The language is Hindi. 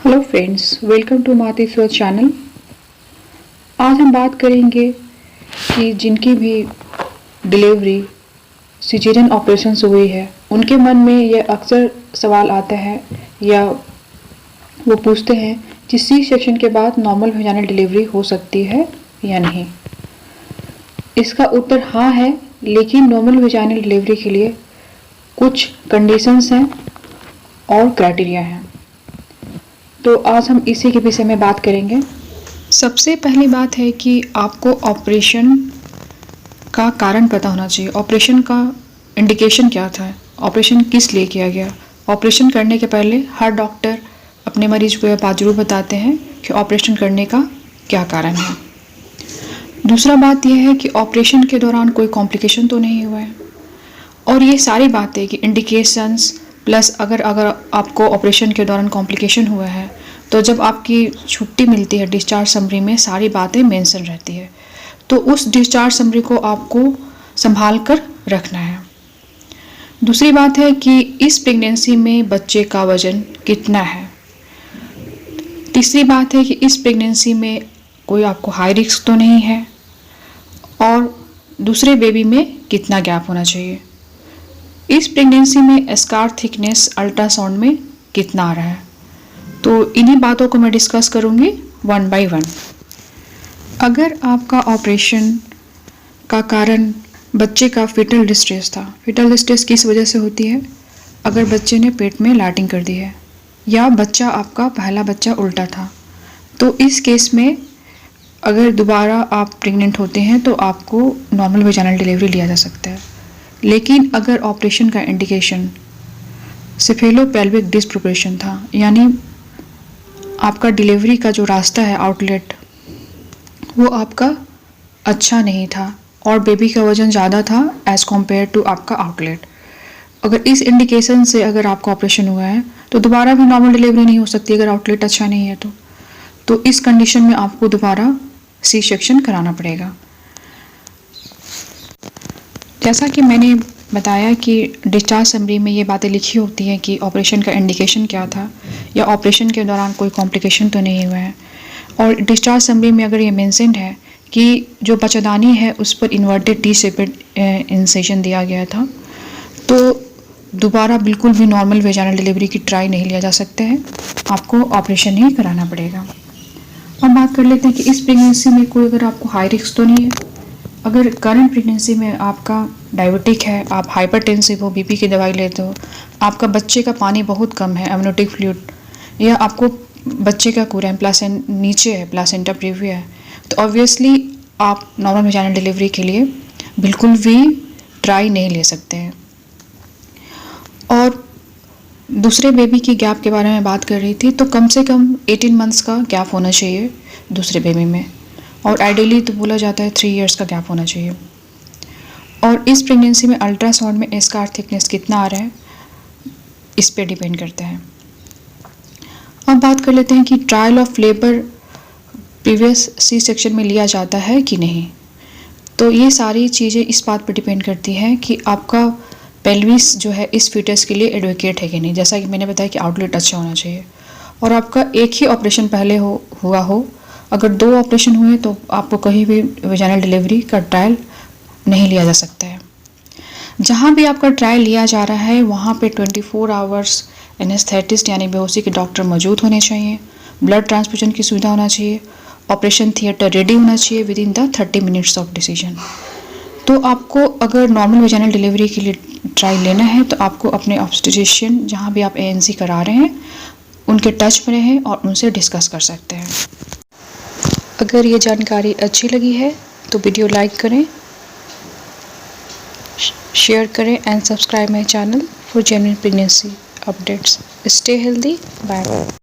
Hello friends, welcome to Matishwar channel. आज हम बात करेंगे कि जिनकी भी डिलीवरी सिजेरियन ऑपरेशन से हुई है उनके मन में यह अक्सर सवाल आता है या वो पूछते हैं कि सी सेक्शन के बाद नॉर्मल वेजाइनल डिलीवरी हो सकती है या नहीं। इसका उत्तर हाँ है, लेकिन नॉर्मल वेजाइनल डिलीवरी के लिए कुछ कंडीशंस हैं और क्राइटेरिया हैं। तो आज हम इसी के विषय में बात करेंगे। सबसे पहली बात है कि आपको ऑपरेशन का कारण पता होना चाहिए। ऑपरेशन का इंडिकेशन क्या था, ऑपरेशन किस लिए किया गया। ऑपरेशन करने के पहले हर डॉक्टर अपने मरीज को यह बात जरूर बताते हैं कि ऑपरेशन करने का क्या कारण है। दूसरा बात यह है कि ऑपरेशन के दौरान कोई कॉम्प्लिकेशन तो नहीं हुआ है। और ये सारी बातें कि इंडिकेशंस प्लस अगर आपको ऑपरेशन के दौरान कॉम्प्लिकेशन हुआ है तो जब आपकी छुट्टी मिलती है डिस्चार्ज समरी में सारी बातें मेंशन रहती है, तो उस डिस्चार्ज समरी को आपको संभाल कर रखना है। दूसरी बात है कि इस प्रेगनेंसी में बच्चे का वजन कितना है। तीसरी बात है कि इस प्रेगनेंसी में कोई आपको हाई रिस्क तो नहीं है, और दूसरे बेबी में कितना गैप होना चाहिए। इस प्रेगनेंसी में स्कार थिकनेस अल्ट्रासाउंड में कितना आ रहा है। तो इन्हीं बातों को मैं डिस्कस करूंगी वन बाय वन। अगर आपका ऑपरेशन का कारण बच्चे का फीटल डिस्ट्रेस था, फीटल डिस्ट्रेस किस वजह से होती है, अगर बच्चे ने पेट में लैटिंग कर दी है या बच्चा आपका पहला बच्चा उल्टा था, तो इस केस में अगर दोबारा आप प्रेग्नेंट होते हैं तो आपको नॉर्मल वेजाइनल डिलीवरी लिया जा सकता है। लेकिन अगर ऑपरेशन का इंडिकेशन सेफेलोपेल्विक डिस्प्रोपोर्शन था, यानी आपका डिलीवरी का जो रास्ता है आउटलेट वो आपका अच्छा नहीं था और बेबी का वजन ज़्यादा था एज़ कम्पेयर टू आपका आउटलेट, अगर इस इंडिकेशन से अगर आपका ऑपरेशन हुआ है तो दोबारा भी नॉर्मल डिलीवरी नहीं हो सकती अगर आउटलेट अच्छा नहीं है तो इस कंडीशन में आपको दोबारा सी सेक्शन कराना पड़ेगा। जैसा कि मैंने बताया कि डिस्चार्ज समरी में ये बातें लिखी होती हैं कि ऑपरेशन का इंडिकेशन क्या था या ऑपरेशन के दौरान कोई कॉम्प्लिकेशन तो नहीं हुआ है, और डिस्चार्ज समरी में अगर ये मेंशन्ड है कि जो बच्चादानी है उस पर इन्वर्टेड टी शेपेड इंसेशन दिया गया था, तो दोबारा बिल्कुल भी नॉर्मल वेजाइनल डिलीवरी की ट्राई नहीं लिया जा सकता है, आपको ऑपरेशन ही कराना पड़ेगा। अब बात कर लेते हैं कि इस प्रेगनेंसी में कोई अगर आपको हाई रिस्क तो नहीं है। अगर करंट प्रेगनेंसी में आपका डायबिटिक है, आप हाइपरटेंसिव हो, बीपी की दवाई लेते हो, आपका बच्चे का पानी बहुत कम है एमनियोटिक फ्लूइड, या आपको बच्चे का कोरम नीचे है, प्लासेंटा प्रीविया है, तो ऑब्वियसली आप नॉर्मल वेजाइनल डिलीवरी के लिए बिल्कुल भी ट्राई नहीं ले सकते हैं। और दूसरे बेबी की गैप के बारे में बात कर रही थी, तो कम से कम 18 मंथ्स का गैप होना चाहिए दूसरे बेबी में, और आइडियली तो बोला जाता है 3 इयर्स का गैप होना चाहिए। और इस प्रेगनेंसी में अल्ट्रासाउंड में स्कार थिकनेस कितना आ रहा है इस पे डिपेंड करता है। अब बात कर लेते हैं कि trial of labour previous C section में लिया जाता है कि नहीं। तो ये सारी चीज़ें इस बात पर डिपेंड करती हैं कि आपका पेल्विस जो है इस फीटस के लिए एडवोकेट है कि नहीं। जैसा कि मैंने बताया कि आउटलेट अच्छा होना चाहिए, और आपका एक ही ऑपरेशन पहले हुआ हो। अगर 2 ऑपरेशन हुए तो आपको कहीं भी वेजाइनल डिलीवरी का ट्रायल नहीं लिया जा सकता है। जहाँ भी आपका ट्रायल लिया जा रहा है वहाँ पे 24 आवर्स एनेस्थेटिस्ट यानी बेहोशी के डॉक्टर मौजूद होने चाहिए, ब्लड ट्रांसफ्यूजन की सुविधा होना चाहिए, ऑपरेशन थिएटर रेडी होना चाहिए with in the 30 minutes of decision. तो आपको अगर नॉर्मल वेजाइनल डिलीवरी के लिए ट्रायल लेना है तो आपको अपने ऑब्स्टेट्रिशियन जहाँ भी आप ANC करा रहे हैं उनके टच में रहें और उनसे डिस्कस कर सकते हैं। अगर ये जानकारी अच्छी लगी है तो वीडियो लाइक करें, शेयर करें and subscribe my channel for genuine pregnancy updates. Stay healthy, bye.